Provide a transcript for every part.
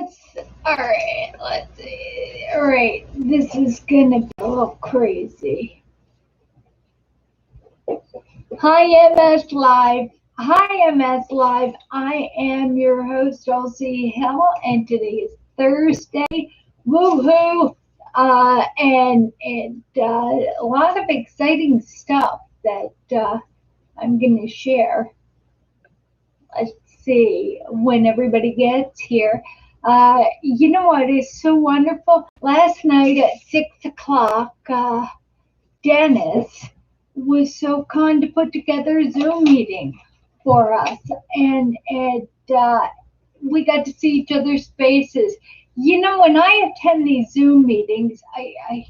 Let's see. All right, this is gonna be a little crazy. Hi, MS Live. Hi, MS Live. I am your host, Dulci Hill, and today is Thursday. Woohoo! And a lot of exciting stuff that I'm going to share. Let's see when everybody gets here. You know what is so wonderful? Last night at 6 o'clock, Dennis was so kind to put together a Zoom meeting for us, and we got to see each other's faces. You know, when I attend these Zoom meetings, I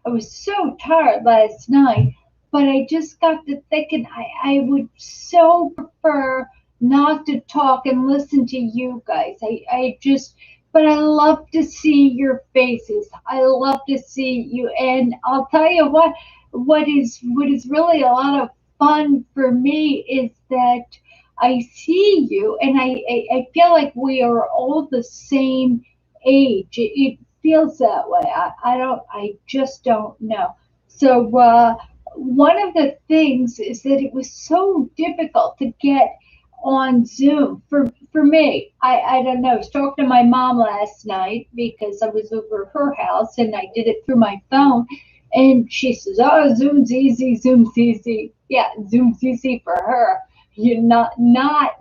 was so tired last night, but I just got to thinking I would so prefer not to talk and listen to you guys. But I love to see your faces. I love to see you. And I'll tell you what is really a lot of fun for me is that I see you and I feel like we are all the same age. It feels that way. I just don't know. So one of the things is that it was so difficult to get on Zoom for me. I don't know. I was talking to my mom last night because I was over her house and I did it through my phone. And she says, "Oh, Zoom's easy. Zoom's easy." Yeah, Zoom's easy for her. You're not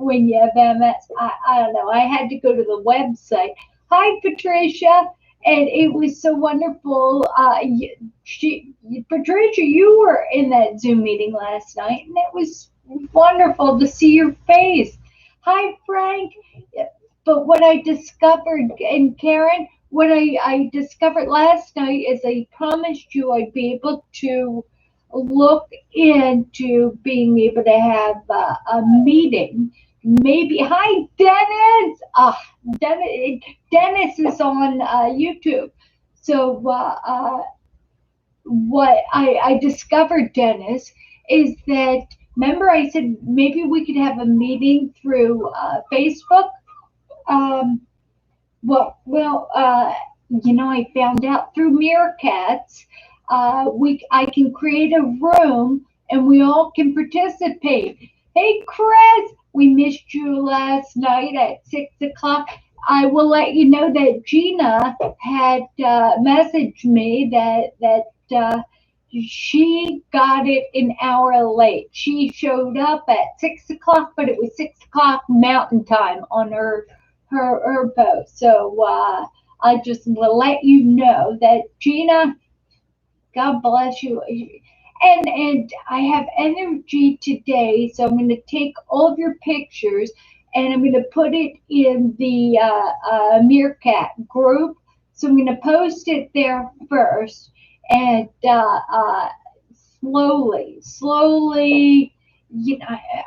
when you have MS. I don't know. I had to go to the website. Hi, Patricia. And it was so wonderful. Patricia, you were in that Zoom meeting last night, and it was wonderful to see your face. Hi, Frank. But what I discovered, and Karen, what I discovered last night is I promised you I'd be able to look into being able to have a meeting. Maybe. Hi, Dennis. Dennis is on YouTube. So what I discovered, Dennis, is that remember I said maybe we could have a meeting through Facebook. I found out through Meerkats. I can create a room and we all can participate. Hey, Chris, we missed you last night at 6 o'clock. I will let you know that Gina had messaged me that she got it an hour late. She showed up at 6 o'clock, but it was 6 o'clock Mountain Time on her post. So I just will let you know that Gina, God bless you. And I have energy today, so I'm going to take all of your pictures and I'm going to put it in the Meerkat group. So I'm going to post it there first, and slowly,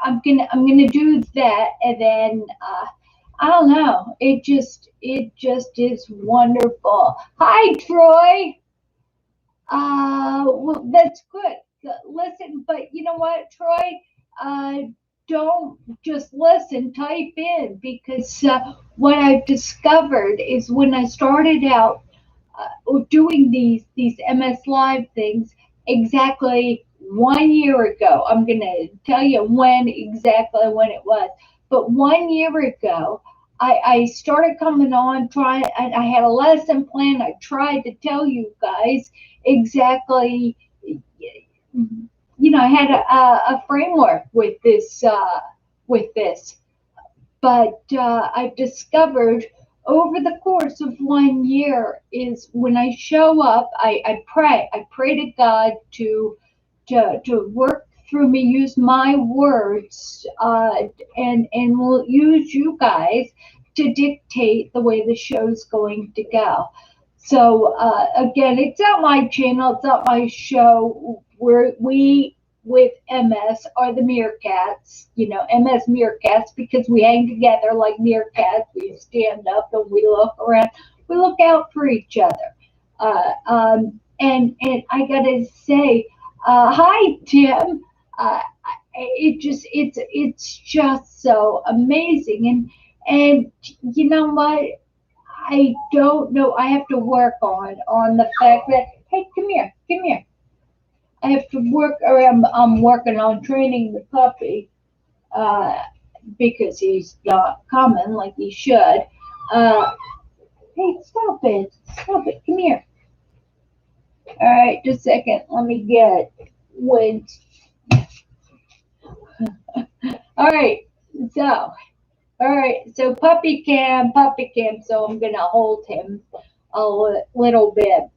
I'm gonna do that, and then I don't know. It just is wonderful. Hi, Troy. Well, that's good. Listen, but you know what, Troy? Don't just listen, type in, because what I've discovered is when I started out doing these MS Live things exactly 1 year ago. I'm going to tell you exactly when it was. But 1 year ago, I started coming on, I had a lesson plan. I tried to tell you guys exactly, I had a framework with this, but I've discovered over the course of 1 year is when I show up, I pray to God to work through me, use my words, and will use you guys to dictate the way the show's going to go. So again, it's not my channel, it's not my show. We with MS are the Meerkats, MS Meerkats, because we hang together like meerkats. We stand up and we look around. We look out for each other. And I gotta say, hi Tim. It's just so amazing, And you know what? I don't know. I have to work on the fact that, hey, come here, come here. I have to work, or I'm working on training the puppy, uh, because he's not coming like he should. Uh, hey, stop it, come here. All right, just a second. Let me get wind. All right, so puppy cam. So I'm gonna hold him a little bit.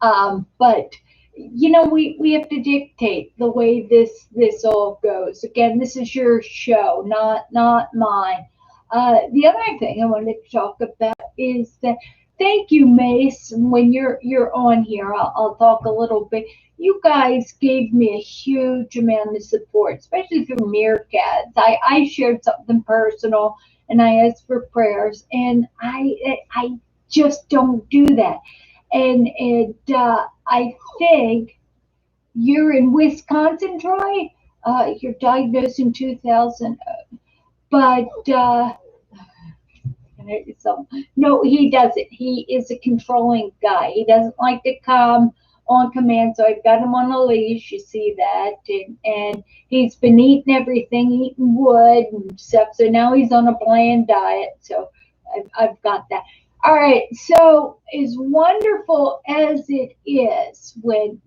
But we have to dictate the way this all goes. Again, this is your show, not mine. The other thing I wanted to talk about is that, thank you, Mace. When you're on here, I'll talk a little bit. You guys gave me a huge amount of support, especially through Meerkats. I shared something personal and I asked for prayers, and I just don't do that. And I think you're in Wisconsin, Troy. You're diagnosed in 2000, but so, no, he doesn't. He is a controlling guy. He doesn't like to come on command, so I've got him on a leash. You see that, and he's been eating everything, eating wood and stuff. So now he's on a bland diet. So I've got that. All right. So as wonderful as it is when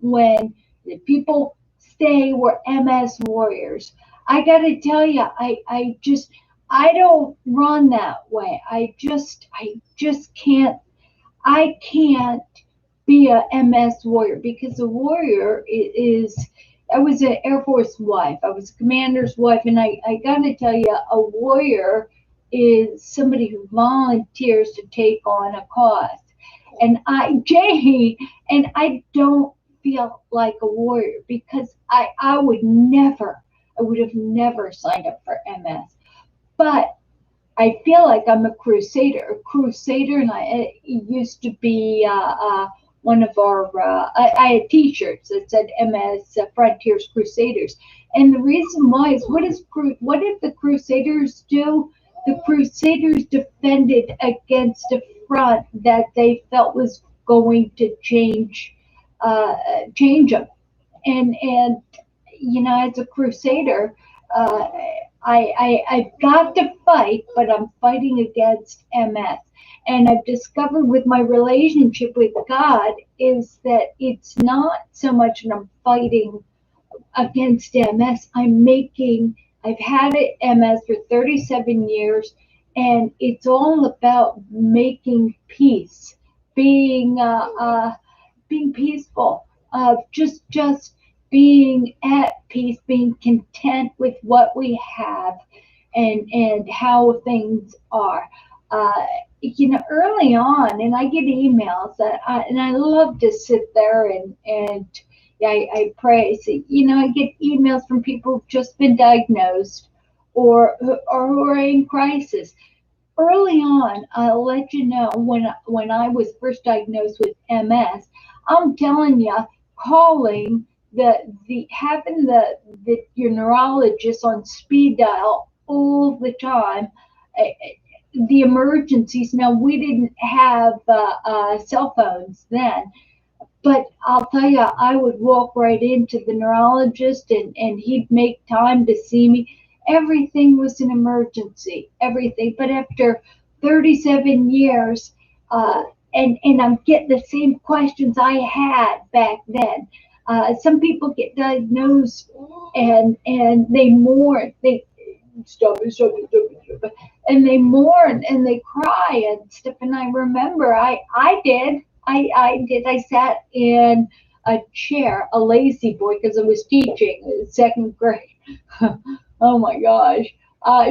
the people say we're MS warriors, I got to tell you, I don't run that way. I just can't. I can't be a MS warrior, because a warrior is. I was an Air Force wife. I was a commander's wife, and I got to tell you, a warrior is somebody who volunteers to take on a cause. And Jay, and I don't feel like a warrior, because I would never, I would have never signed up for MS. But I feel like I'm a crusader. A crusader, and it used to be one of our. I had T-shirts that said MS Frontiers Crusaders, and the reason why is, what did the Crusaders do? The Crusaders defended against a front that they felt was going to change them, and as a crusader, uh, I've got to fight, but I'm fighting against MS. And I've discovered with my relationship with God is that it's not so much that I'm fighting against MS. I've had MS for 37 years, and it's all about making peace, being being peaceful, just being at peace, being content with what we have, and how things are. Uh, Early on, and I get emails and I love to sit there and yeah, I pray. So, I get emails from people who've just been diagnosed, or who are in crisis. Early on, I'll let you know, when I was first diagnosed with MS, I'm telling you, calling the having the your neurologist on speed dial all the time. uh, the emergencies. Now, we didn't have cell phones then, but I'll tell you, I would walk right into the neurologist, and he'd make time to see me. Everything was an emergency, everything. But after 37 years, uh, and I'm getting the same questions I had back then. Some people get diagnosed, and they mourn. They stop it, and they mourn and they cry and stuff. And I remember I did. I did. I sat in a chair, a lazy boy, because I was teaching second grade. Oh my gosh.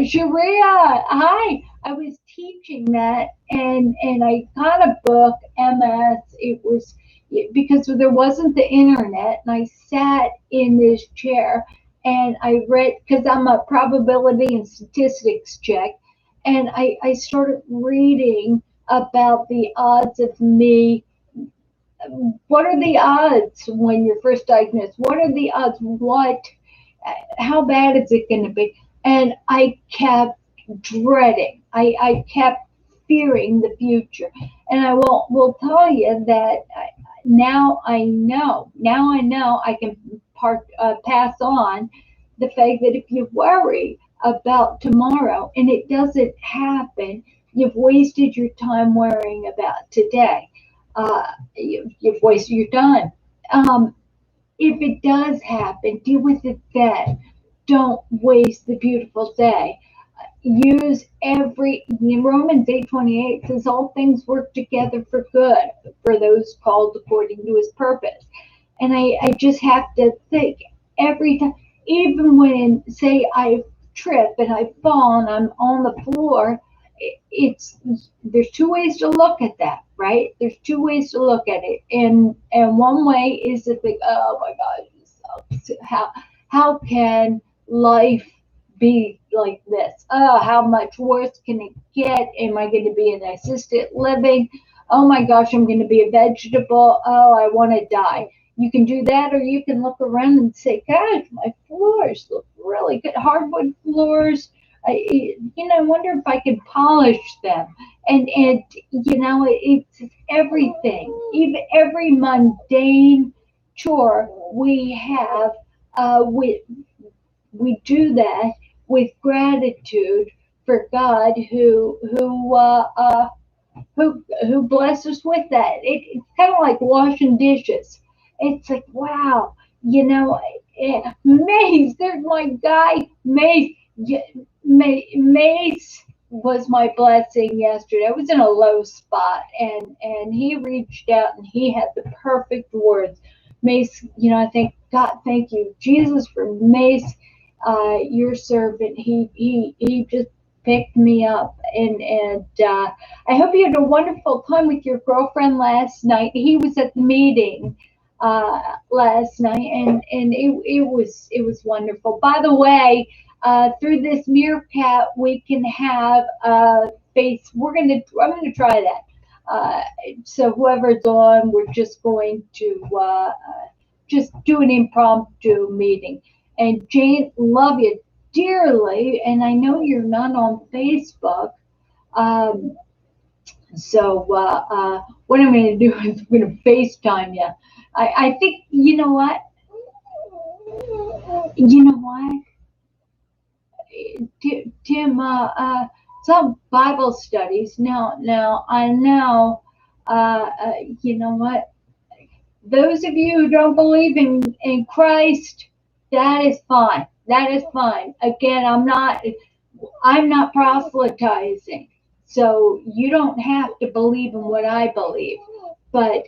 Sharia, hi. I was teaching that, and I got a book, MS. It was because there wasn't the internet, and I sat in this chair and I read, because I'm a probability and statistics check, and I started reading about the odds of me. What are the odds when you're first diagnosed? What are the odds? How bad is it going to be? And I kept dreading. I kept fearing the future. And I will tell you that now I know. Now I know I can pass on the fact that if you worry about tomorrow and it doesn't happen, you've wasted your time worrying about today. You've wasted your time. If it does happen, deal with it then. Don't waste the beautiful day. Use Romans 8:28 says all things work together for good for those called according to his purpose. And I just have to think every time, even when say I trip and I fall and I'm on the floor, it's there's two ways to look at that, right? There's two ways to look at it, and one way is to think, oh my God, this sucks. How can life be like this? Oh, how much worse can it get? Am I going to be in assisted living? Oh my gosh, I'm going to be a vegetable. Oh, I want to die. You can do that, or you can look around and say, gosh, my floors look really good. Hardwood floors. I wonder if I can polish them. And it's everything, even every mundane chore we have. We do that with gratitude for God who bless us with that. It's kind of like washing dishes. It's like, wow, Mace, there's my guy, Mace. Mace was my blessing yesterday. I was in a low spot, and he reached out and he had the perfect words. Mace, I thank God, thank you, Jesus, for Mace, your servant. He just picked me up, and I hope you had a wonderful time with your girlfriend last night. He was at the meeting last night, and it was wonderful. By the way, through this Meerkat, we can have face. I'm gonna try that. So whoever's on, we're just going to just do an impromptu meeting. And Jane, love you dearly, and I know you're not on Facebook. So what I'm going to do is I'm going to FaceTime you. I think, you know what? You know what? Tim, some Bible studies. Now, I know, you know what? Those of you who don't believe in Christ, that is fine. That is fine. Again, I'm not proselytizing. So you don't have to believe in what I believe. But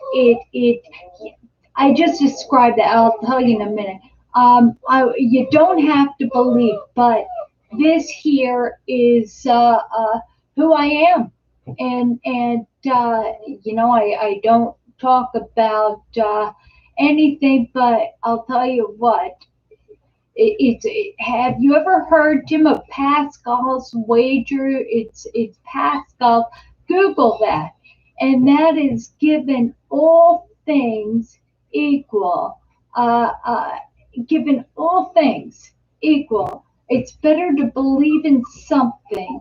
I just described that. I'll tell you in a minute. You don't have to believe, but this here is who I am, and I don't talk about anything, but I'll tell you what. Have you ever heard, Tim, of Pascal's Wager? It's Pascal. Google that, and that is given all things equal. Given all things equal, it's better to believe in something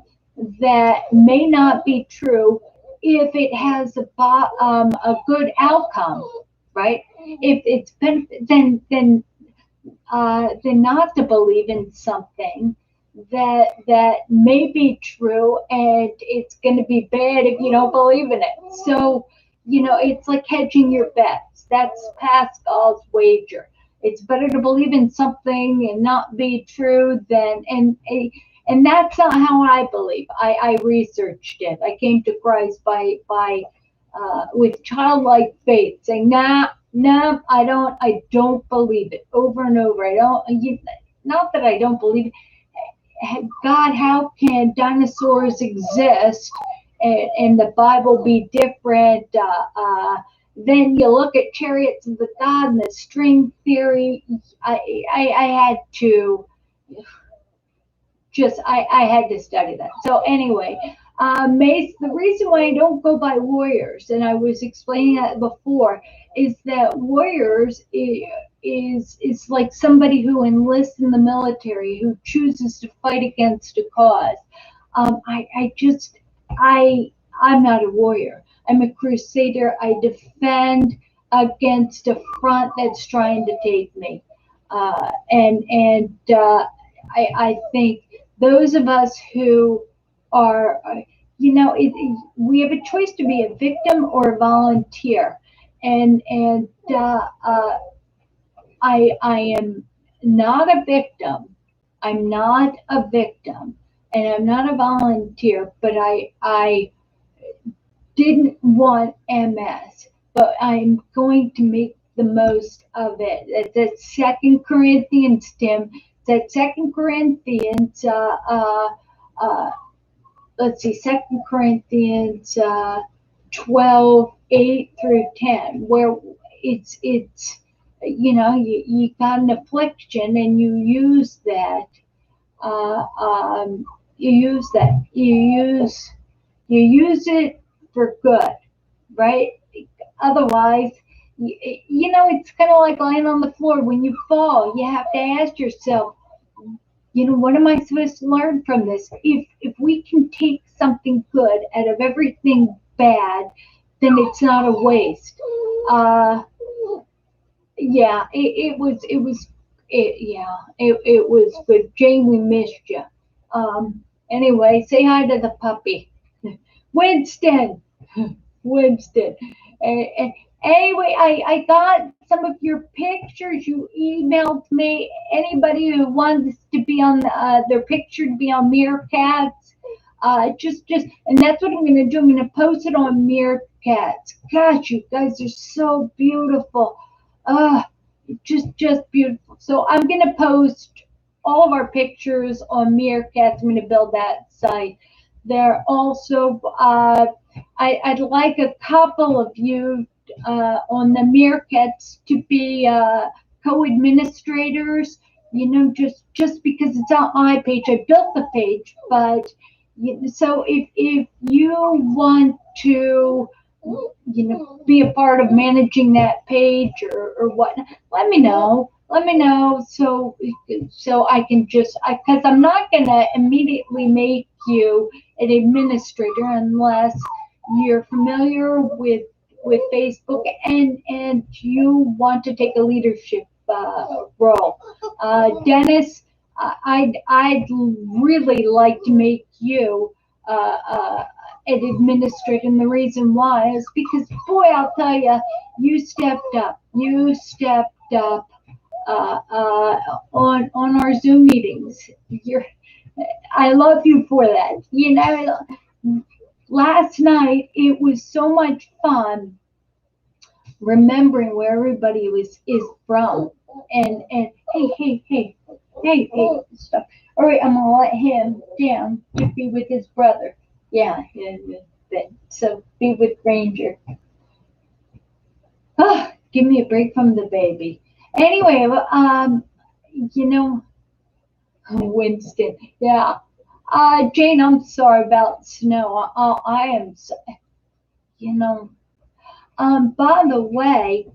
that may not be true if it has a good outcome, right? If it's benefit, then not to believe in something that may be true and it's going to be bad if you don't believe in it. So, it's like hedging your bets. That's Pascal's Wager. It's better to believe in something and not be true than and that's not how I believe. I researched it. I came to Christ by with childlike faith, saying, nah, no, I don't believe it. Over and over. Not that I don't believe it. God, how can dinosaurs exist and the Bible be different? Then you look at chariots of the God and the string theory. I had to I had to study that. So anyway, Mace, the reason why I don't go by warriors, and I was explaining that before, is that warriors is like somebody who enlists in the military, who chooses to fight against a cause. I'm not a warrior. I'm a crusader. I defend against a front that's trying to take me. I think those of us who are, we have a choice to be a victim or a volunteer. And I am not a victim. I'm not a victim, and I'm not a volunteer. But I didn't want MS, but I'm going to make the most of it. It's that Second Corinthians, Tim. That Second Corinthians. Let's see, Second Corinthians 12:8-10, where it's you got an affliction and you use that. You use that. You use it for good, right? Otherwise, it's kind of like lying on the floor. When you fall, you have to ask yourself, what am I supposed to learn from this? If we can take something good out of everything bad, then it's not a waste. Yeah, it was good. Jane, we missed you. Anyway, say hi to the puppy. Winston. Winston. Anyway, I got some of your pictures. You emailed me. Anybody who wants to be on their picture to be on Meerkats, and that's what I'm going to do. I'm going to post it on Meerkats. Gosh, you guys are so beautiful. Just beautiful. So I'm going to post all of our pictures on Meerkats. I'm going to build that site. There also, I'd like a couple of you on the Meerkats to be co-administrators. Just because it's on my page, I built the page, but so if you want to, be a part of managing that page or what, let me know. Let me know so I can because I'm not going to immediately make you an administrator unless you're familiar with Facebook and you want to take a leadership role. Dennis, I'd really like to make you an administrator, and the reason why is because, boy, I'll tell you, you stepped up. You stepped up on our Zoom meetings. I love you for that. Last night it was so much fun remembering where everybody is from. And hey, stop. All right, I'm gonna let him down to be with his brother. Yeah. So be with Ranger. Give me a break from the baby. Anyway, Winston. Yeah. Jane, I'm sorry about snow. I am, by the way,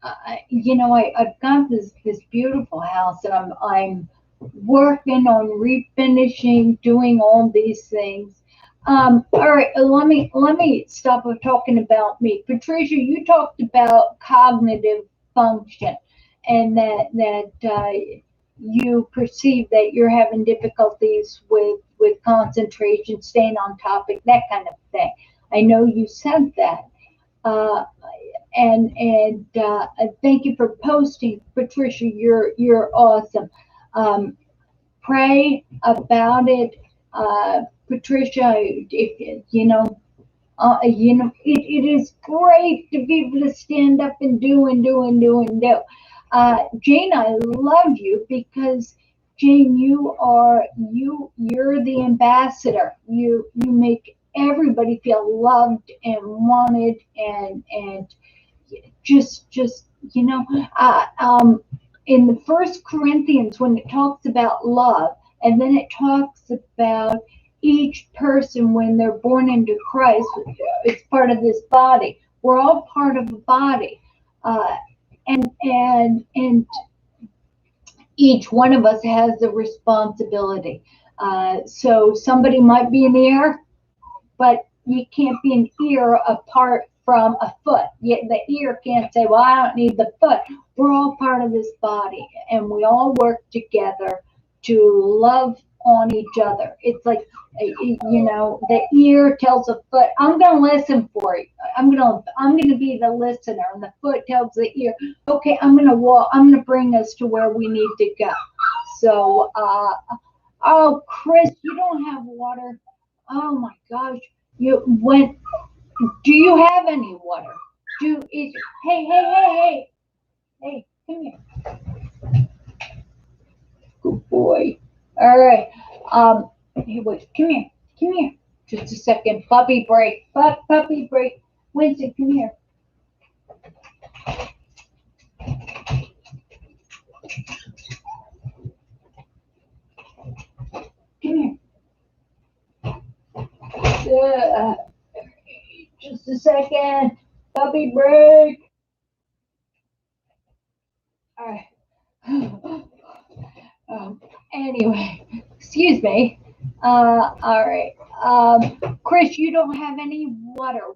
I've got this beautiful house and I'm working on refinishing, doing all these things. All right, let me stop with talking about me. Patricia, you talked about cognitive function and that you perceive that you're having difficulties with concentration, staying on topic, that kind of thing. I know you said that. And thank you for posting, Patricia. You're awesome. Pray about it, Patricia. If it is great to be able to stand up and do. Jane, I love you because Jane, you're the ambassador. You make everybody feel loved and wanted and just in the First Corinthians when it talks about love and then it talks about each person when they're born into Christ, it's part of this body. We're all part of a body, and each one of us has a responsibility. So somebody might be an ear, but you can't be an ear apart from a foot. Yet the ear can't say, well, I don't need the foot. We're all part of this body, and we all work together to love on each other. It's like, the ear tells the foot, I'm going to listen for you. I'm going to be the listener, and the foot tells the ear, okay, I'm going to walk. I'm going to bring us to where we need to go. So, oh, Chris, you don't have water. Oh my gosh. Do you have any water? Hey, come here. Good boy. All right. Hey, wait, come here. Just a second. Puppy break. Puppy break. Winston, come here. Come here. Just a second. Puppy break. All right. Anyway, excuse me. All right. Chris, you don't have any water.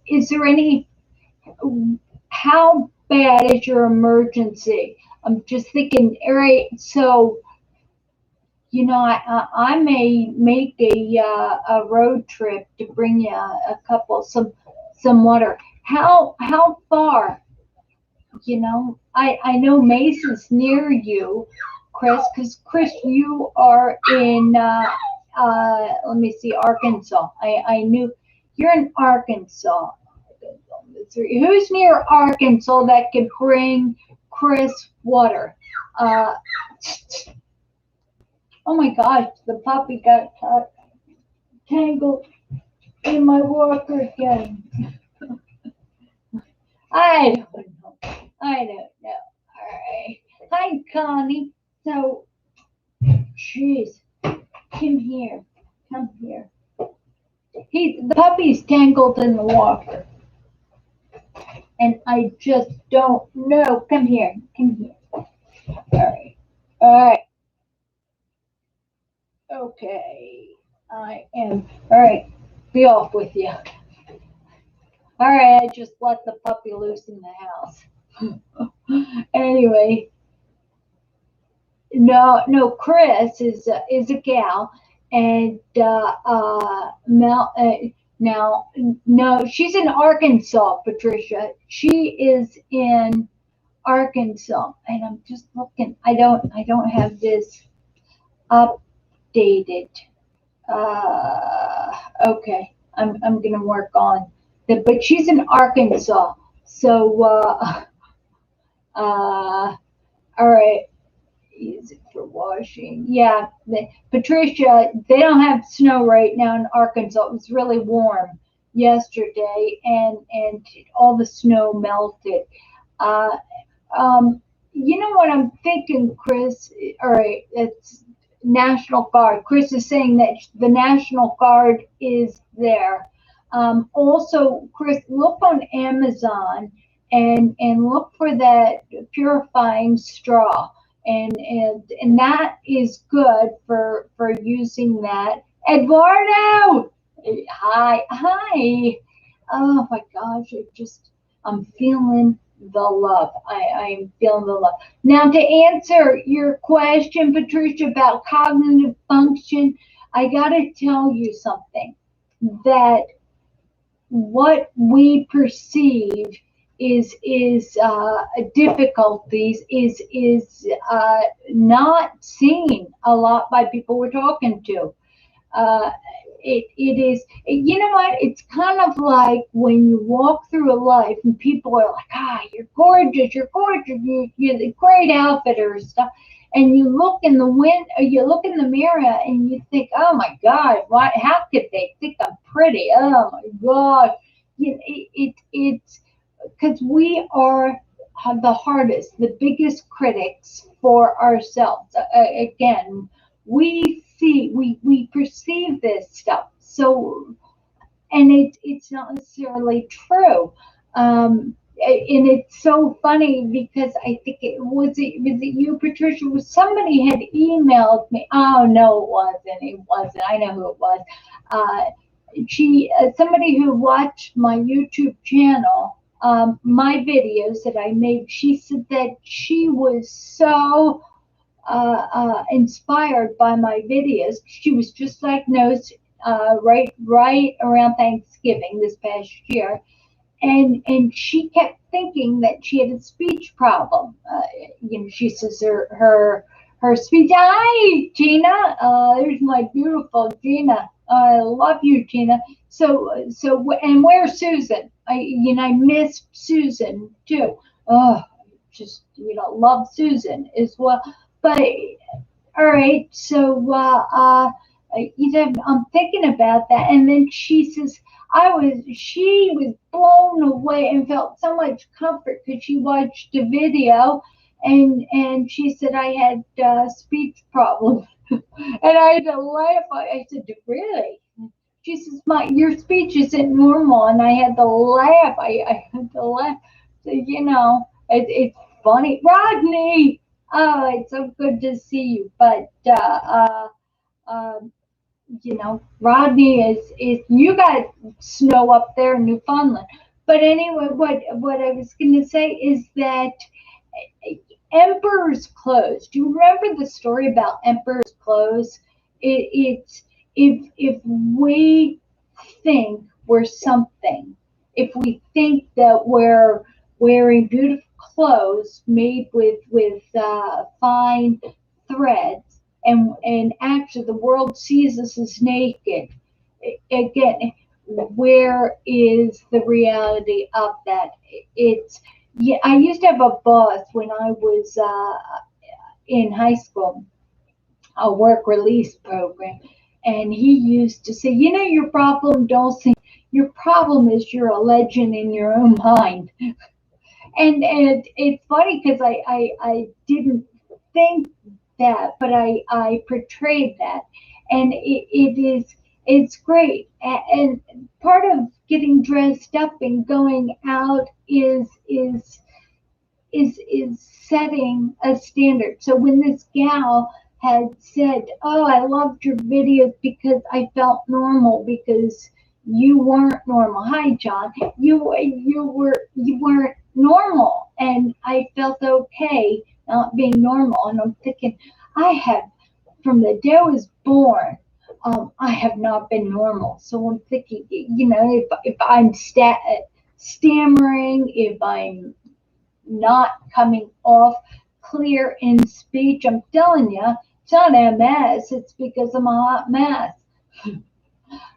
Is there any? How bad is your emergency? I'm just thinking. All right. So, I may make a road trip to bring you some water. How far? I know Mason's near you, Chris, because Chris, you are in let me see, Arkansas. I knew you're in Arkansas. Who's near Arkansas that could bring Chris water? Oh my gosh, the puppy got tangled in my walker again. I don't know. All right. Hi, Connie. So, jeez, come here. The puppy's tangled in the walker, and I just don't know. Come here. All right. Okay. I am. All right. Be off with you. All right. I just let the puppy loose in the house. Anyway. No. Chris is a gal, and Mel. Now, no, she's in Arkansas, Patricia. She is in Arkansas, and I'm just looking. I don't have this updated. Okay, I'm gonna work on that. But she's in Arkansas, so all right. Use it for washing. Yeah, Patricia, they don't have snow right now in Arkansas. It was really warm yesterday, and all the snow melted. You know what I'm thinking, Chris? All right, it's National Guard. Chris is saying that the National Guard is there. Also, Chris, look on Amazon and look for that purifying straw. And that is good for using that. Eduardo, hi. Oh my gosh, I'm feeling the love. I'm feeling the love. Now, to answer your question, Patricia, about cognitive function, I gotta tell you something, that what we perceive is difficulties is not seen a lot by people we're talking to. It is, you know what, it's kind of like when you walk through a life and people are like, you're gorgeous, you're a great outfitter and stuff, and you look in the mirror and you think, oh my God, how could they think I'm pretty? Oh my God. It's because we are the hardest, the biggest critics for ourselves. Again, we perceive this stuff. So, and it's not necessarily true. and it's so funny because I think it you, Patricia? Was somebody had emailed me? Oh no, it wasn't. It wasn't. I know who it was. Uh, somebody who watched my YouTube channel, my videos that I made. She said that she was so inspired by my videos. She was just diagnosed right around Thanksgiving this past year, and she kept thinking that she had a speech problem. She says her speech. Hi, Gina. There's my beautiful Gina. I love you, Gina. And where's Susan? I miss Susan too. Oh, just love Susan as well. But all right, so I'm thinking about that, and then she says she was blown away and felt so much comfort because she watched the video, and she said I had speech problems, and I had to laugh. I said, really? She says, your speech isn't normal, and I had to laugh. I had to laugh. So, it's funny. Rodney, oh, it's so good to see you. But Rodney is you got snow up there in Newfoundland. But anyway, what I was going to say is that Emperor's Clothes. Do you remember the story about Emperor's Clothes? It's if we think we're something, if we think that we're wearing beautiful clothes made with fine threads, and actually the world sees us as naked, again, where is the reality of that? It's Yeah, I used to have a boss when I was in high school, a work release program, and he used to say, your problem, Dulci, your problem is you're a legend in your own mind. And it's funny because I didn't think that, but I portrayed that, and it's great. And part of getting dressed up and going out is setting a standard. So when this gal had said, "Oh, I loved your videos because I felt normal because you weren't normal." Hi, John. You weren't normal, and I felt okay not being normal. And I'm thinking, I have from the day I was born. I have not been normal. So I'm thinking, if I'm stammering, if I'm not coming off clear in speech, I'm telling you, it's not MS, it's because I'm a hot mess.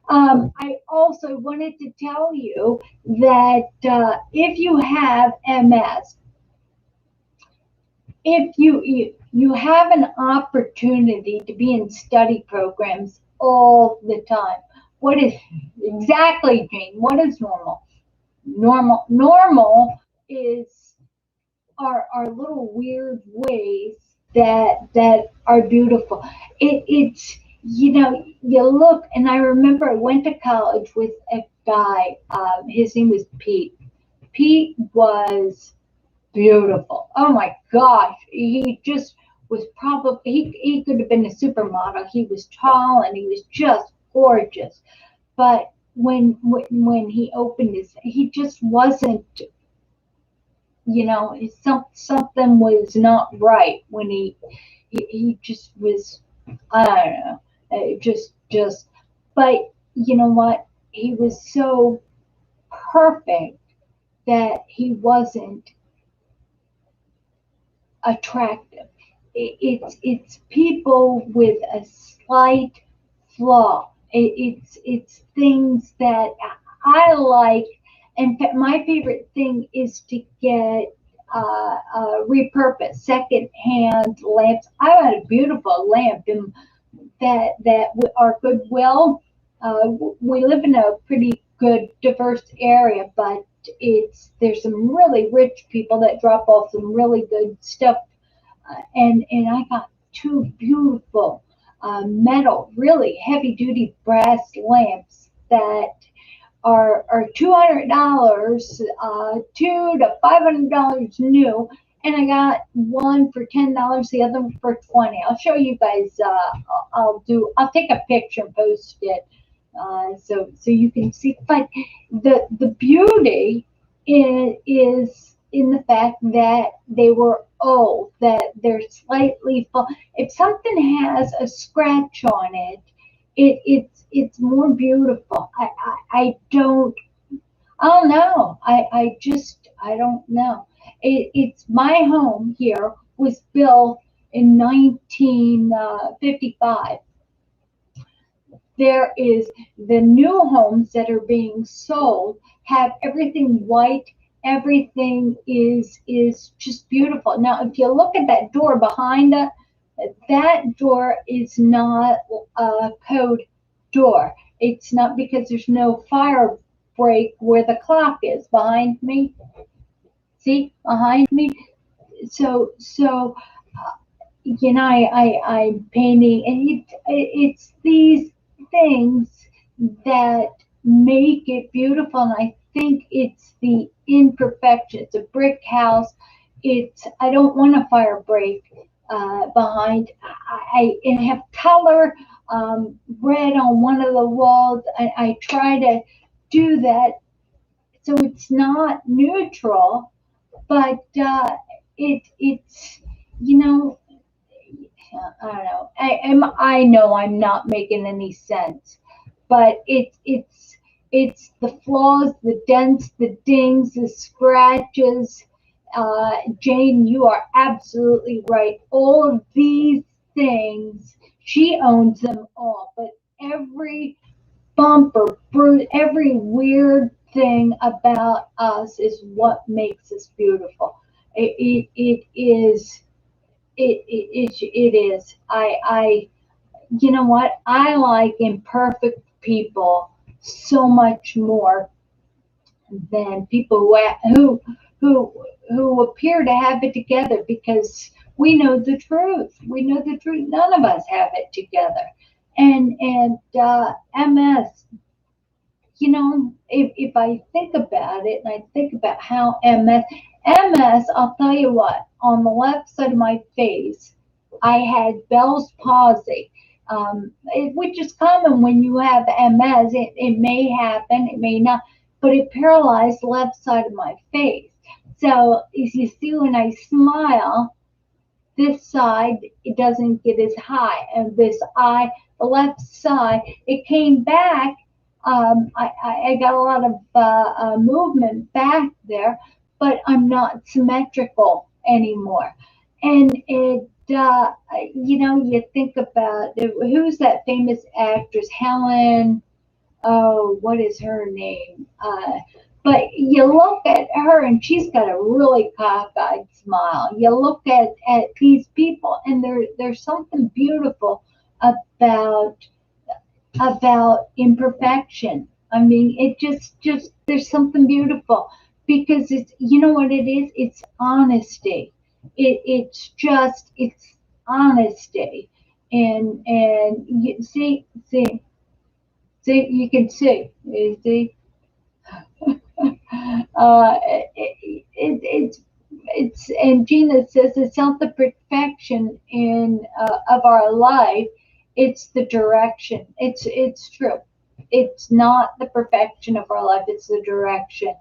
I also wanted to tell you that if you have MS, if you have an opportunity to be in study programs all the time. What is exactly, Jane? What is normal? Normal is are little weird ways that are beautiful. It's you look, and I remember I went to college with a guy. His name was Pete. Pete was beautiful. Oh my gosh, he just was probably he could have been a supermodel. He was tall and he was just gorgeous. But when he opened he just wasn't. Something was not right when he just was. I don't know. Just. But you know what? He was so perfect that he wasn't attractive. It's people with a slight flaw. It's things that I like. In fact, my favorite thing is to get repurposed second-hand lamps. I had a beautiful lamp in that our Goodwill. We live in a pretty good, diverse area, but there's some really rich people that drop off some really good stuff, and I got two beautiful metal, really heavy duty brass lamps that are $200, $200 to $500 new, and I got one for $10, the other one for $20. I'll show you guys. I'll take a picture and post it, so you can see. But the beauty is in the fact that they were old, that they're slightly full. If something has a scratch on it, it's more beautiful. I don't know. I don't know. It's my home here was built in 1955. There is the new homes that are being sold have everything white. Everything is just beautiful. Now, if you look at that door behind it, that door is not a code door. It's not, because there's no fire break where the clock is behind me. See, behind me. So I'm painting, and it's these things that make it beautiful. And I think it's the imperfection. It's a brick house. I don't want a fire break behind. I have color, red on one of the walls. I try to do that so it's not neutral, but it's I don't know. I know I'm not making any sense, but it's the flaws, the dents, the dings, the scratches. Jane, you are absolutely right. All of these things, she owns them all, but every bump or bruise, every weird thing about us is what makes us beautiful. It is. It is. You know what? I like imperfect people so much more than people who appear to have it together, because we know the truth. We know the truth. None of us have it together. And MS, if I think about it, and I think about how MS, I'll tell you what, on the left side of my face, I had Bell's palsy, which is common when you have MS. It may happen, it may not, but it paralyzed the left side of my face. So as you see, when I smile, this side, it doesn't get as high, and the left side, it came back. I got a lot of movement back there, but I'm not symmetrical anymore. And you think about it, who's that famous actress, Helen? Oh, what is her name? But you look at her, and she's got a really cockeyed smile. You look at these people, and there's something beautiful about imperfection. I mean, it just there's something beautiful, because it's, you know what it is? It's honesty. It's honesty, and you see, you can see, you see. It's and Gina says it's not the perfection of our life, it's the direction. It's true. It's not the perfection of our life, it's the direction.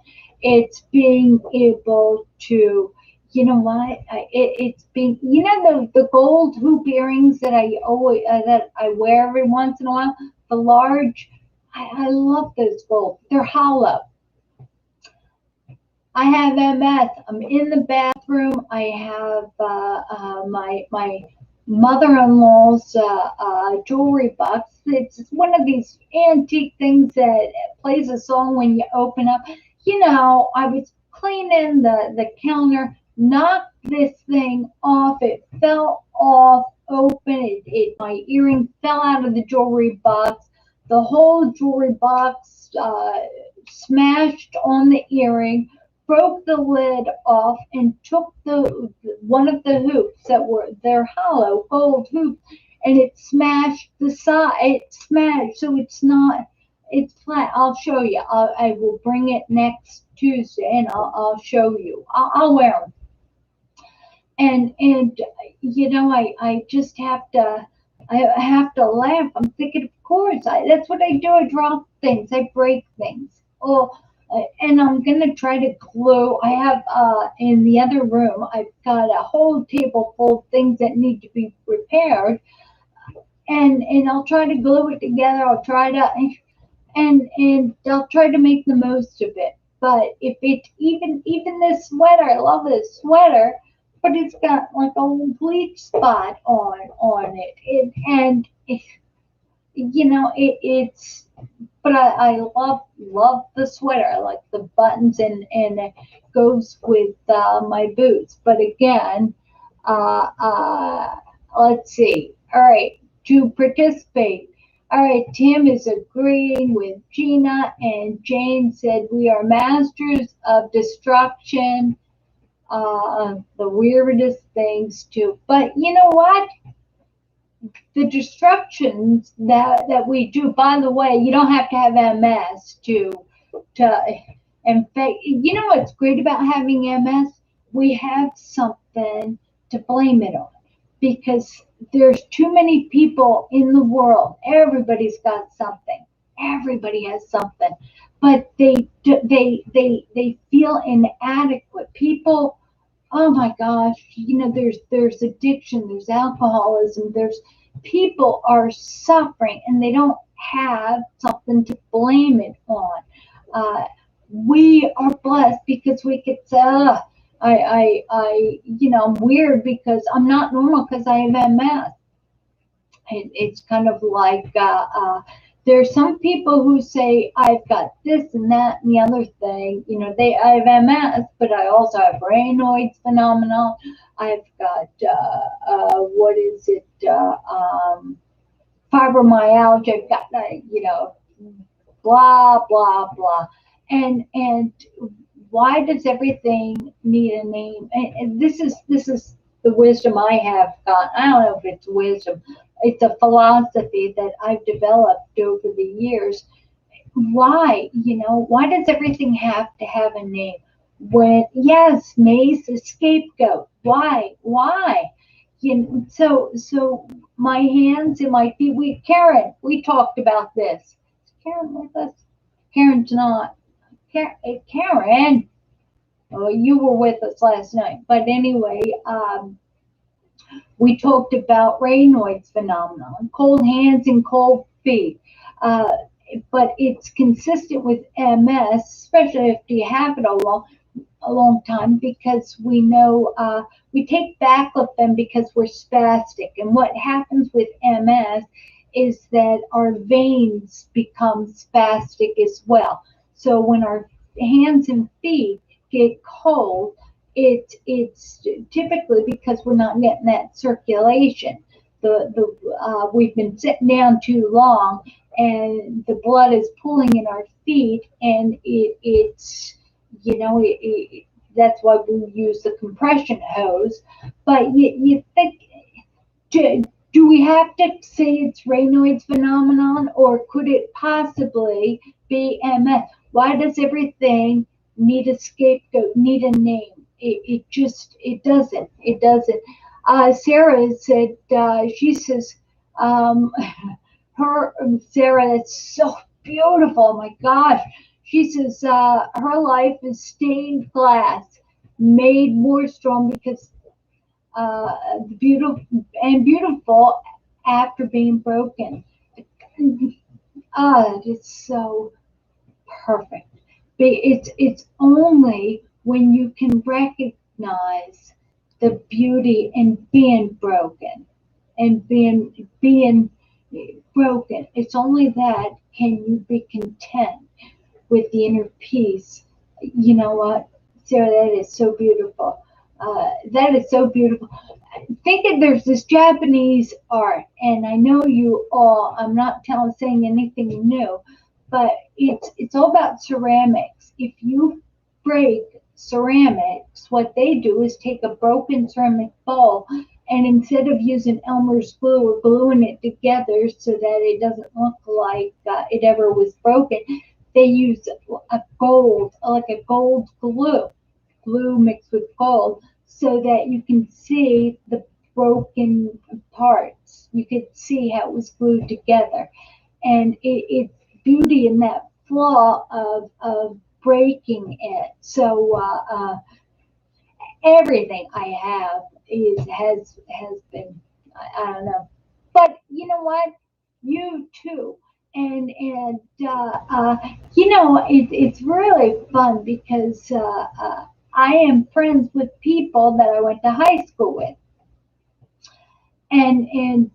It's being able to, you know what? It's being, the gold hoop earrings that I wear every once in a while, the large. I love those gold. They're hollow. I have MS. I'm in the bathroom. I have my mother-in-law's jewelry box. It's one of these antique things that plays a song when you open up. I was cleaning the counter, knocked this thing off. It fell off open. My earring fell out of the jewelry box. The whole jewelry box smashed on the earring, broke the lid off, and took one of the hoops they're hollow gold hoops, and it smashed the side. It smashed, so it's not. It's flat. I'll show you. I will bring it next Tuesday, and I'll show you. I'll wear them. And I just have to. I have to laugh. I'm thinking, of course, that's what I do. I drop things. I break things. Oh, and I'm gonna try to glue. I have in the other room. I've got a whole table full of things that need to be repaired, and I'll try to glue it together. I'll try to and I'll try to make the most of it. But if it even this sweater, I love this sweater, but it's got like a bleach spot on it, and it's. But I love the sweater. I like the buttons, and it goes with my boots. But again, uh, uh, let's see. All right, to participate. All right, Tim is agreeing with Gina, and Jane said we are masters of destruction. The weirdest things too. But you know what? The destructions that we do. By the way, you don't have to have MS to infect. You know what's great about having MS? We have something to blame it on because there's too many people in the world. Everybody's got something. Everybody has something, but they feel inadequate. People, oh my gosh, there's addiction, there's alcoholism, there's people are suffering and they don't have something to blame it on. We are blessed because we could say, I'm weird because I'm not normal because I have MS. It's kind of like there's some people who say I've got this and that and the other thing. I have MS, but I also have Raynaud's phenomenon. I've got what is it? Fibromyalgia. I've got blah blah blah. And why does everything need a name? And this is the wisdom I have got. I don't know if it's wisdom. It's a philosophy that I've developed over the years. Why does everything have to have a name? Yes, May's a scapegoat. Why? So my hands and my feet. We talked about this. Is Karen with us? Karen's not. Karen, oh, you were with us last night. But anyway, we talked about Raynaud's phenomenon, cold hands and cold feet. Uh, but it's consistent with MS, especially if you have it a long time, because we know we take baclofen because we're spastic. And what happens with MS is that our veins become spastic as well. So when our hands and feet get cold, it's typically because we're not getting that circulation. We've been sitting down too long, and the blood is pooling in our feet, and it's that's why we use the compression hose. But you think, do we have to say it's Raynaud's phenomenon, or could it possibly be MS? Why does everything need a scapegoat, need a name? It doesn't. Sarah said, she says, Sarah, it's so beautiful. Oh my gosh. She says, her life is stained glass, made more strong because beautiful after being broken. It's so perfect. It's only when you can recognize the beauty in being broken and being broken. It's only that can you be content with the inner peace. You know what, Sarah, that is so beautiful. That is so beautiful. Thinking there's this Japanese art, and I know you all. I'm not saying anything new, but it's all about ceramics. If you break ceramics, what they do is take a broken ceramic bowl And instead of using Elmer's glue or gluing it together so that it doesn't look like it ever was broken, they use a gold, like a gold glue mixed with gold, so that you can see the broken parts. You could see how it was glued together. And it's beauty in that flaw of breaking it. So everything I have has been, I don't know, but you know what, you too. And it's really fun because I am friends with people that I went to high school with, and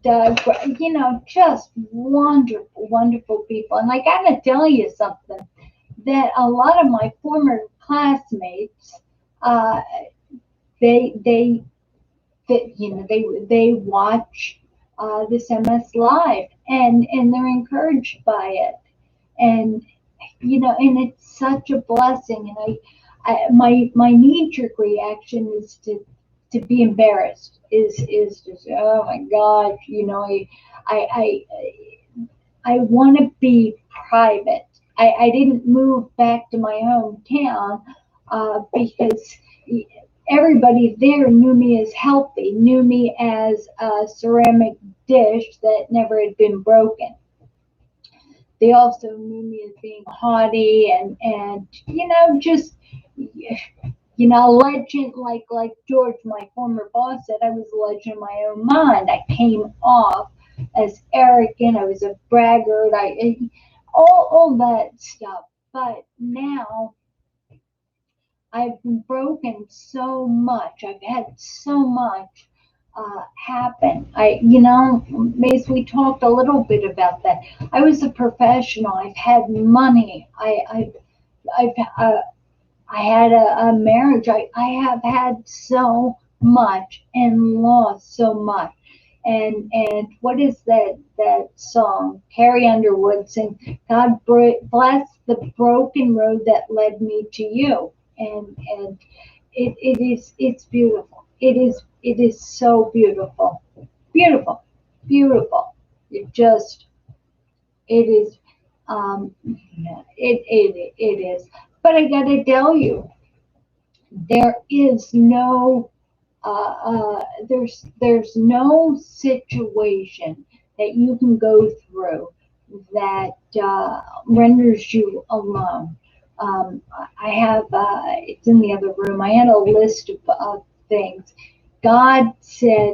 just wonderful people. And I gotta tell you something, that a lot of my former classmates, uh, they they they watch this MS live, and they're encouraged by it, and and it's such a blessing. And my knee jerk reaction is to be embarrassed, is to say, oh my God, I I want to be private. I didn't move back to my hometown because everybody there knew me as healthy, knew me as a ceramic dish that never had been broken. They also knew me as being haughty and just legend, like George, my former boss, said. I was a legend in my own mind. I came off as arrogant. I was a braggart. All that stuff. But now I've been broken so much. I've had so much happen. Mace, we talked a little bit about that. I was a professional. I've had money. I had a marriage. I have had so much and lost so much. And what is that song? Carrie Underwood sings, God bless the broken road that led me to you. And it's beautiful. It is so beautiful. Beautiful. Beautiful. It is it is. But I gotta tell you, there is no there's no situation that you can go through that renders you alone. I have it's in the other room. I had a list of things.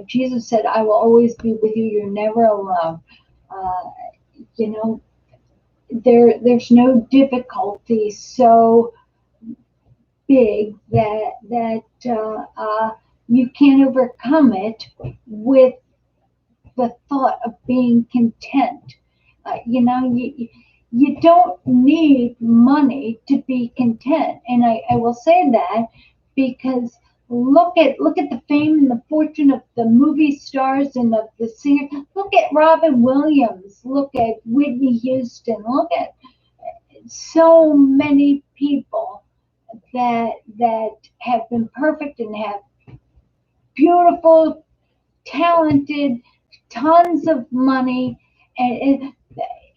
Jesus said, I will always be with you. You're never alone. Uh, you know, there's no difficulty so big that you can't overcome it with the thought of being content. You don't need money to be content, and I will say that because look at the fame and the fortune of the movie stars and of the singers. Look at Robin Williams. Look at Whitney Houston. Look at so many people that have been perfect and have beautiful, talented, tons of money. And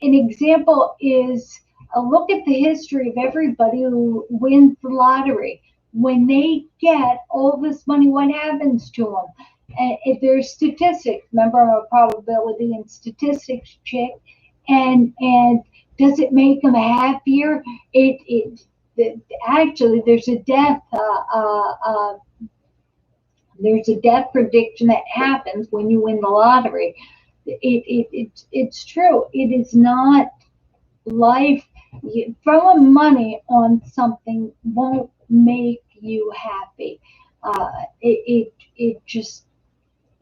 an example is look at the history of everybody who wins the lottery. When they get all this money, what happens to them? If there's statistics, remember, I'm a probability and statistics chick, and does it make them happier? Actually, there's a death prediction that happens when you win the lottery. It's true. It is not life. Throwing money on something won't make you happy. It just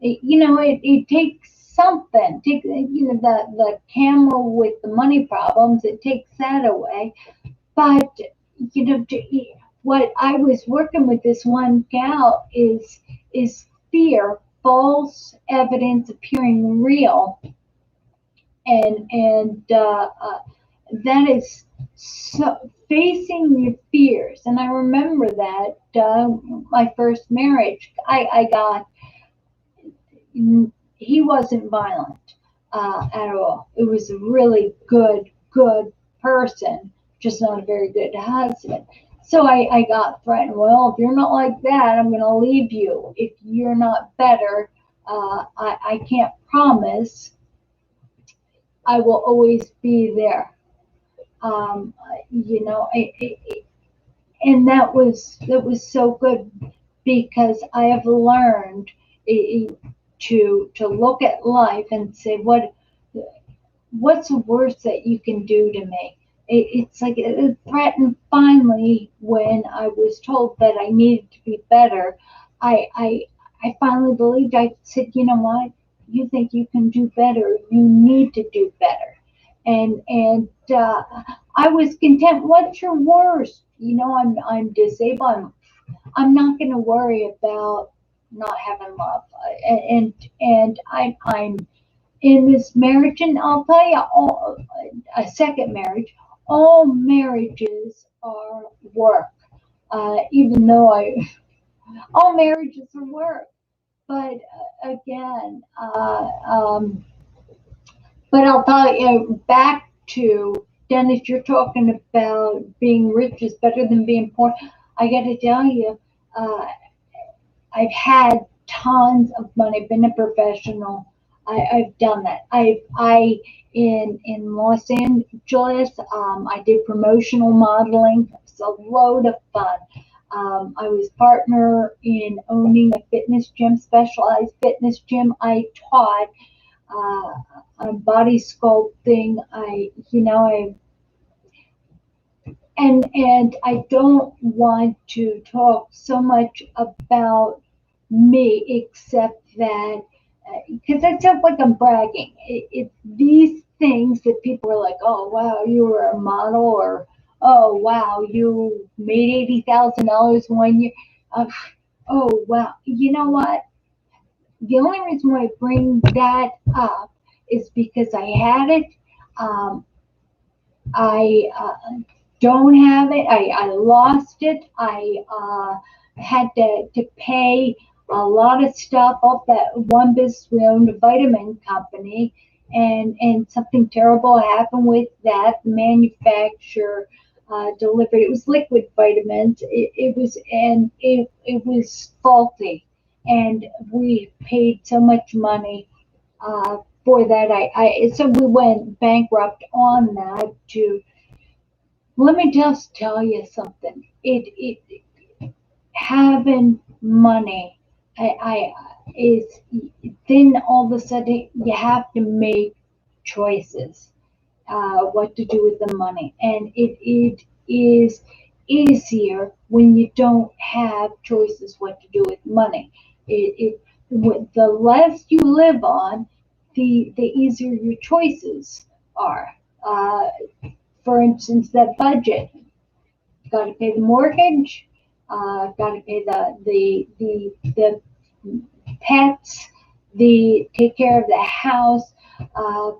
it takes something. The camel with the money problems. It takes that away. But what I was working with this one gal is fear, false evidence appearing real, and that is so facing your fears. And I remember that my first marriage, I got he wasn't violent at all. It was a really good person, just not a very good husband. So I got threatened. Well, if you're not like that, I'm going to leave you. If you're not better, I can't promise I will always be there. Um, you know, and that was so good because I have learned to look at life and say what's the worst that you can do to me. It's like it threatened finally when I was told that I needed to be better. I finally believed. I said, you know what? You think you can do better? You need to do better. And I was content. What's your worst? You know, I'm disabled. I'm not going to worry about not having love. And I'm in this marriage, and I'll tell you, a second marriage, all marriages are work. Even though all marriages are work. But again, but I'll tell you, back to Dennis, you're talking about being rich is better than being poor. I got to tell you, uh, I've had tons of money, been a professional. I've done that. I in Los Angeles, I did promotional modeling. It was a load of fun. I was partner in owning a fitness gym, specialized fitness gym. I taught body sculpting. And I don't want to talk so much about me, except that because it sounds like I'm bragging. It's these things that people are like, oh wow, you were a model, or oh wow, you made $80,000 one year. Uh, oh wow, you know what? The only reason why I bring that up is because I had it. Um, I don't have it. I lost it. I had to pay a lot of stuff off that one business we owned, a vitamin company, and something terrible happened with that. The manufacturer delivered, it was liquid vitamins. It was faulty, and we paid so much money for that. So we went bankrupt on that. To Let me just tell you something. It having money, I is then all of a sudden you have to make choices. What to do with the money, and it is easier when you don't have choices what to do with money. The less you live on, the easier your choices are. Uh, for instance, that budget. Got to pay the mortgage. Got to pay the pets. The take care of the house.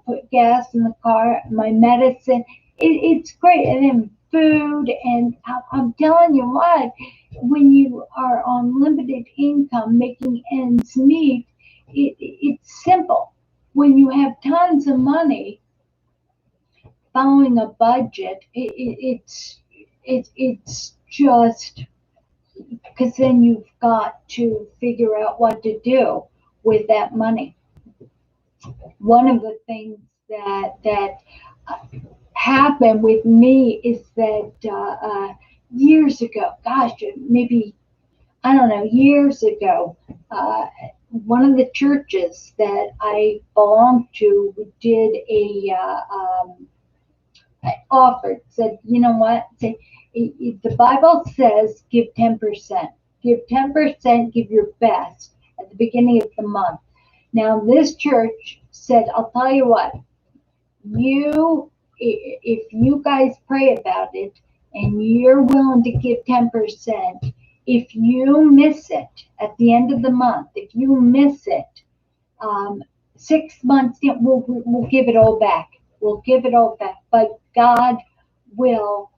Put gas in the car. My medicine. It's great, and then food. And I'm telling you what, when you are on limited income, making ends meet, it's simple. When you have tons of money, following a budget, it's just because then you've got to figure out what to do with that money. One of the things that happened with me is that years ago, gosh, maybe I don't know, years ago, one of the churches that I belonged to did I offered, said, you know what? The Bible says give 10%. Give 10%, give your best at the beginning of the month. Now, this church said, I'll tell you what, if you guys pray about it and you're willing to give 10%, if you miss it at the end of the month, if you miss it, 6 months, we'll give it all back. We'll give it all back. But God will,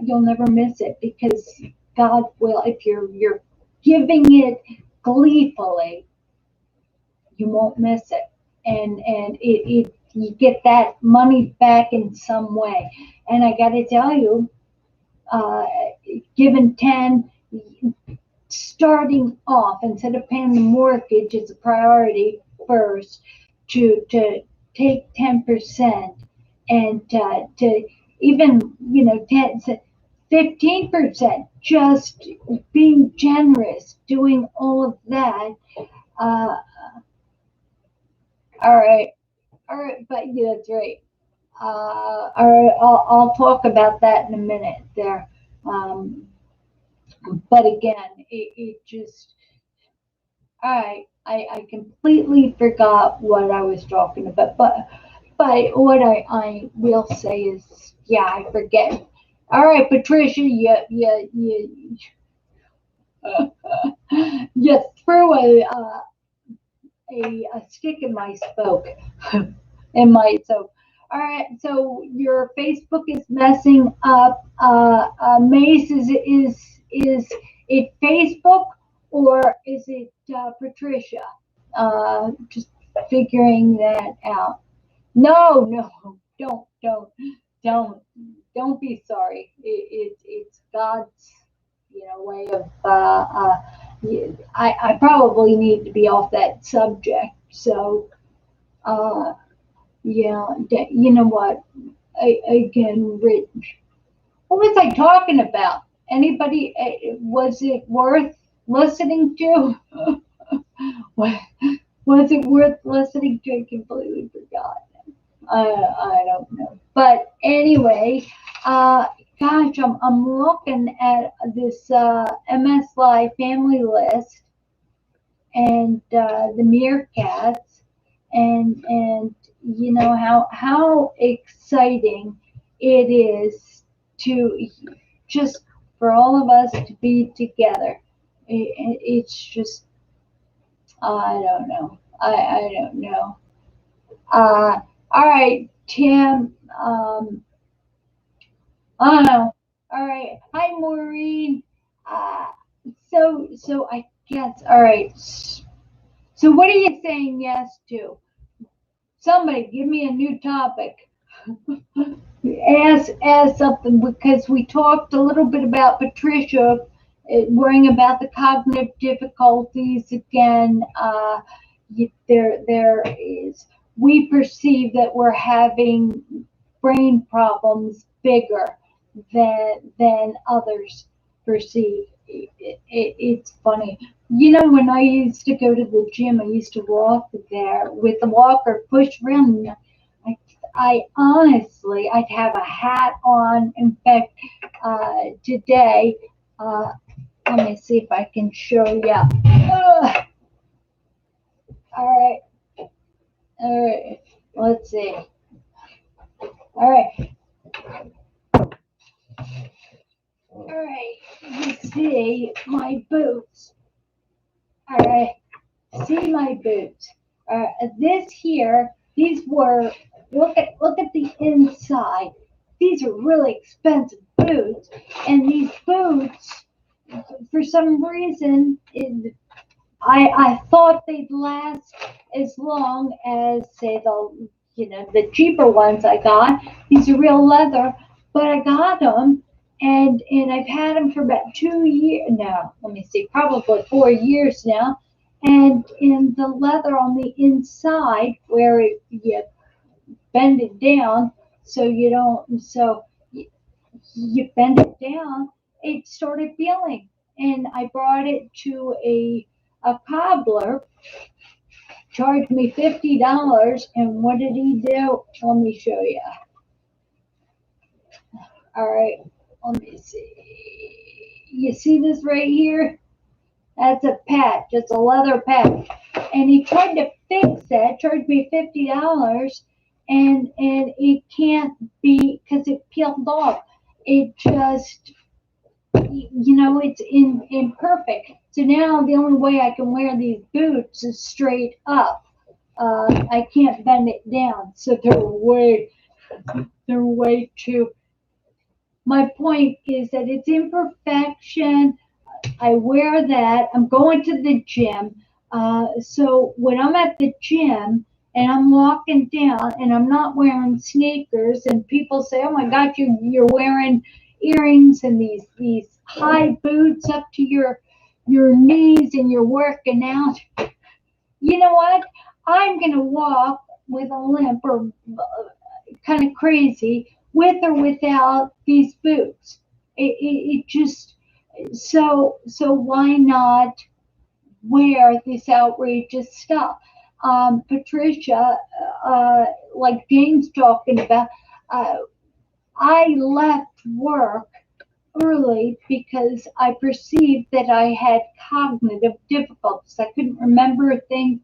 you'll never miss it, because God will, if you're giving it gleefully, you won't miss it. And you get that money back in some way. And I got to tell you, uh, given 10, starting off instead of paying the mortgage as a priority first, to take 10% and to even 15%, just being generous, doing all of that. Uh, all right, all right, but yeah, that's right. All right, I'll talk about that in a minute there. Um, but again, it just, I completely forgot what I was talking about. But what I will say is, yeah, I forget. All right, Patricia, you threw a stick in my spoke. In my so all right, so your Facebook is messing up. Mace, is it Facebook or is it Patricia? Just figuring that out. No, no, don't don't be sorry. It's God's way of I probably need to be off that subject. So uh, yeah, you know what? Again, Rich, what was I talking about? Anybody? Was it worth listening to? Was it worth listening to? I completely forgot. I don't know. But anyway, gosh, I'm looking at this MS Live family list and the Meerkats, and how exciting it is to just for all of us to be together. It's just I don't know. I don't know. Uh, all right, Tim. I don't know. All right. Hi, Maureen. Uh, so I guess. All right. So what are you saying yes to? Somebody give me a new topic. Ask something because we talked a little bit about Patricia worrying about the cognitive difficulties again. There is we perceive that we're having brain problems bigger than others perceive. It's funny. When I used to go to the gym, I used to walk there with the walker, push around. I honestly, I'd have a hat on. In fact, today, uh, let me see if I can show you. All right, all right. Let's see. All right, all right. You see my boots. All right. See my boots. This here, these were look at the inside. These are really expensive boots, and these boots, for some reason, I thought they'd last as long as say the cheaper ones I got. These are real leather, but I got them. And I've had them for about 2 years now. Let me see, probably 4 years now, and in the leather on the inside where you bend it down so you don't you bend it down, it started peeling, and I brought it to a cobbler, charged me $50, and what did he do? Let me show you. All right, let me see. You see this right here? That's a patch. It's a leather patch. And he tried to fix that, charged me $50, and it can't be because it peeled off. It just, it's imperfect. So now the only way I can wear these boots is straight up. I can't bend it down, so they're way too. My point is that it's imperfection. I wear that. I'm going to the gym. So when I'm at the gym and I'm walking down and I'm not wearing sneakers, and people say, "Oh my God, you're wearing earrings and these high boots up to your knees and you're working out." You know what? I'm gonna walk with a limp or kind of crazy with or without these boots. It just so why not wear this outrageous stuff? Patricia, like Jane's talking about, uh, I left work early because I perceived that I had cognitive difficulties. I couldn't remember things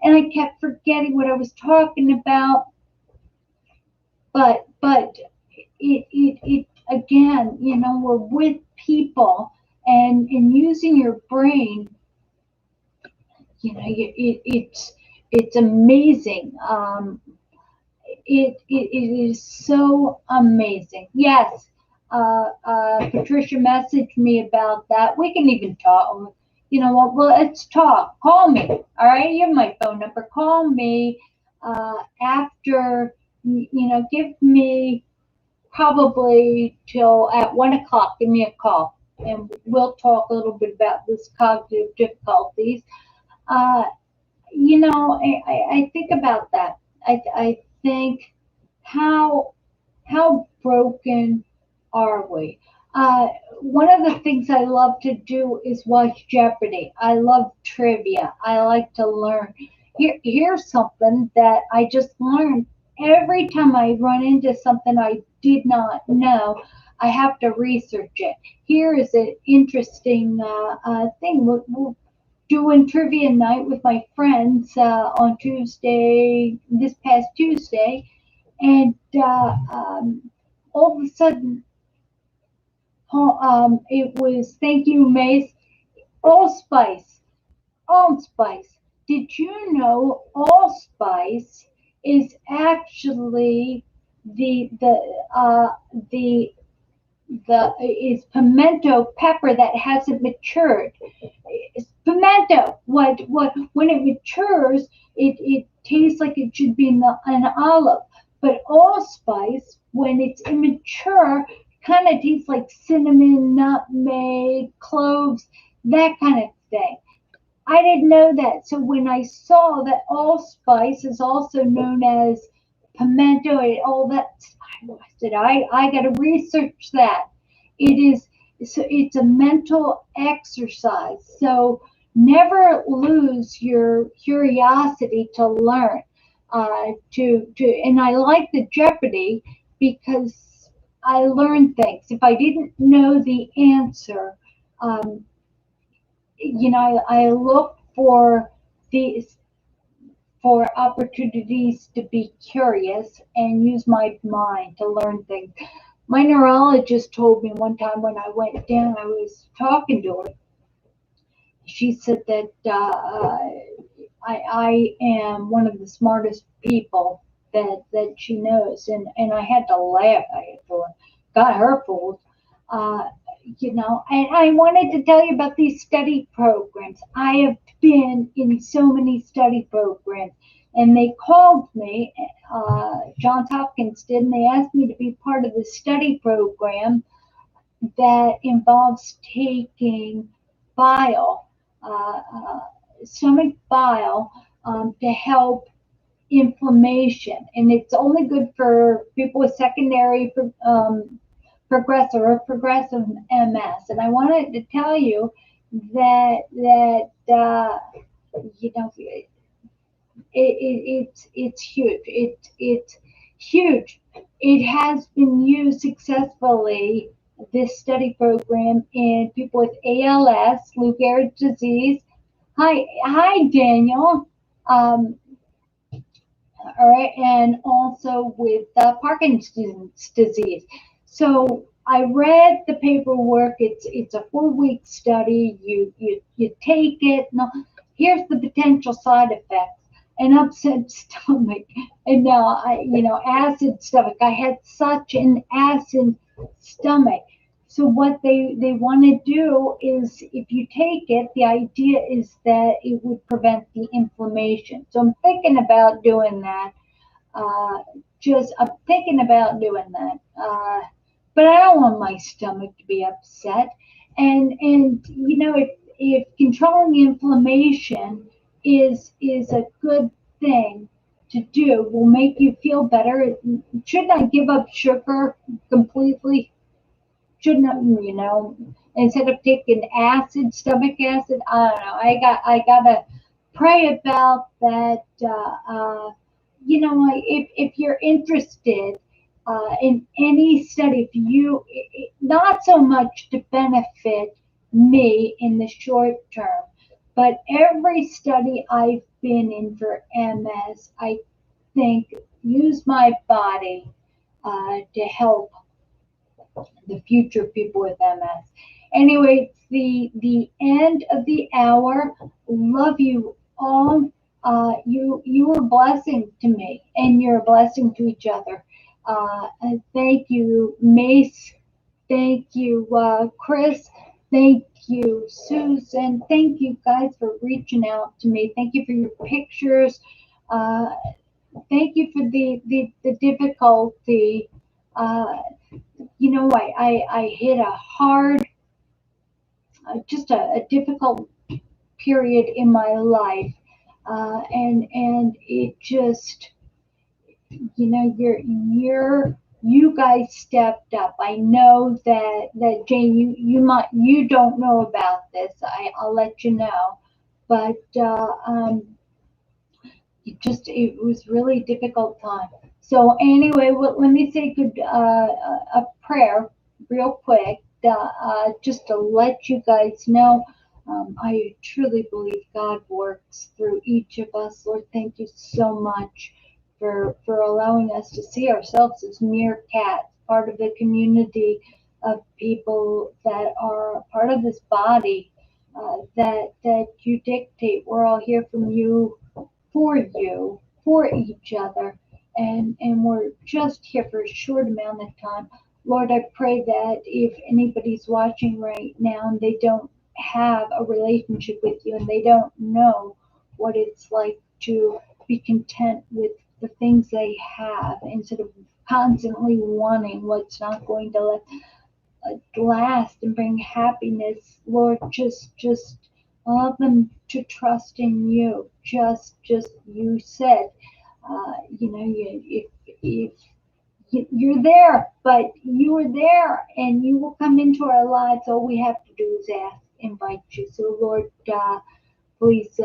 and I kept forgetting what I was talking about. But it again, we're with people and using your brain, it's amazing. It is so amazing. Yes, Patricia messaged me about that. We can even talk. You know what? Well, let's talk. Call me. All right, you have my phone number. Call me after. Give me probably till at 1 o'clock. Give me a call, and we'll talk a little bit about this cognitive difficulties. Uh, I think about that. I think how broken are we? Uh, One of the things I love to do is watch Jeopardy. I love trivia. I like to learn. Here's something that I just learned. Every time I run into something I did not know, I have to research it. Here is an interesting thing. We're doing trivia night with my friends on Tuesday, this past Tuesday, and all of a sudden, it was thank you, Mace. Allspice, allspice. Did you know allspice is actually the the uh, the is pimento pepper that hasn't matured? It's pimento. What when it matures, it tastes like it should be an olive. But allspice, when it's immature, kind of tastes like cinnamon, nutmeg, cloves, that kind of thing. I didn't know that. So when I saw that allspice is also known as pimento and all that, I said, I got to research that. It's a mental exercise. So never lose your curiosity to learn. And I like the Jeopardy because I learned things. If I didn't know the answer, um, I look for these for opportunities to be curious and use my mind to learn things. My neurologist told me one time when I went down, I was talking to her. She said that I am one of the smartest people that she knows, and I had to laugh at her. Got her fooled. Uh, and I wanted to tell you about these study programs. I have been in so many study programs, and they called me, Johns Hopkins did, and they asked me to be part of the study program that involves taking bile, stomach bile, to help inflammation. And it's only good for people with secondary progressive MS. And I wanted to tell you that it's huge. It's huge. It has been used successfully, this study program, in people with ALS, Lou Gehrig's disease. Hi, Daniel. All right, and also with Parkinson's disease. So I read the paperwork. It's a 4-week study. You take it. Now, here's the potential side effects: an upset stomach, and now acid stomach. I had such an acid stomach. So what they want to do is, if you take it, the idea is that it would prevent the inflammation. So I'm thinking about doing that. I'm thinking about doing that. But I don't want my stomach to be upset. And if controlling inflammation is a good thing to do, will make you feel better. Shouldn't I give up sugar completely? Shouldn't I, instead of taking acid, stomach acid? I don't know. I gotta pray about that. If you're interested in any study, if you, not so much to benefit me in the short term, but every study I've been in for MS, I think use my body to help the future people with MS. Anyway, it's the end of the hour. Love you all. You are a blessing to me, and you're a blessing to each other. And thank you, Mace. Thank you, Chris. Thank you, Susan. Thank you guys for reaching out to me. Thank you for your pictures. Uh, Thank you for the difficulty. Uh, I hit a hard, just a difficult period in my life, and it just, you guys stepped up. I know that Jane, you don't know about this. I'll let you know, but it was really difficult time. So anyway, let me say a prayer real quick, just to let you guys know. I truly believe God works through each of us. Lord, thank you so much for allowing us to see ourselves as Meerkats, part of the community of people that are part of this body, that you dictate. We're all here from you, for each other, and we're just here for a short amount of time. Lord, I pray that if anybody's watching right now and they don't have a relationship with you and they don't know what it's like to be content with the things they have instead of constantly wanting what's not going to last and bring happiness, Lord, just allow them to trust in you. Just you said, if you're there, but you are there, and you will come into our lives. All we have to do is invite you. So, Lord, please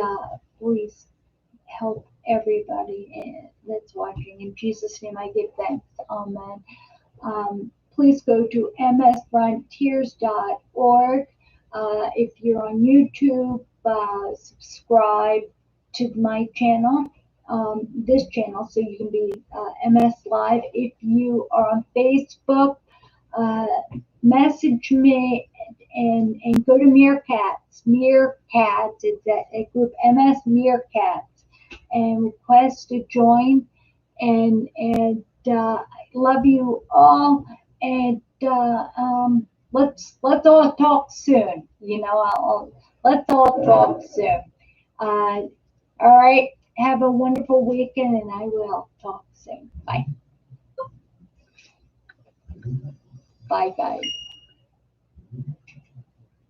help everybody that's watching. In Jesus' name, I give thanks. Amen. Please go to msfrontiers.org. If you're on YouTube, subscribe to my channel, this channel, so you can be MS Live. If you are on Facebook, message me and go to Meerkats. Meerkats, it's a group, MS Meerkats, and request to join. And love you all, and let's all talk soon. Let's all talk soon. All right. Have a wonderful weekend, and I will talk soon. Bye. Bye, guys.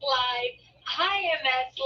Live. Hi, MS.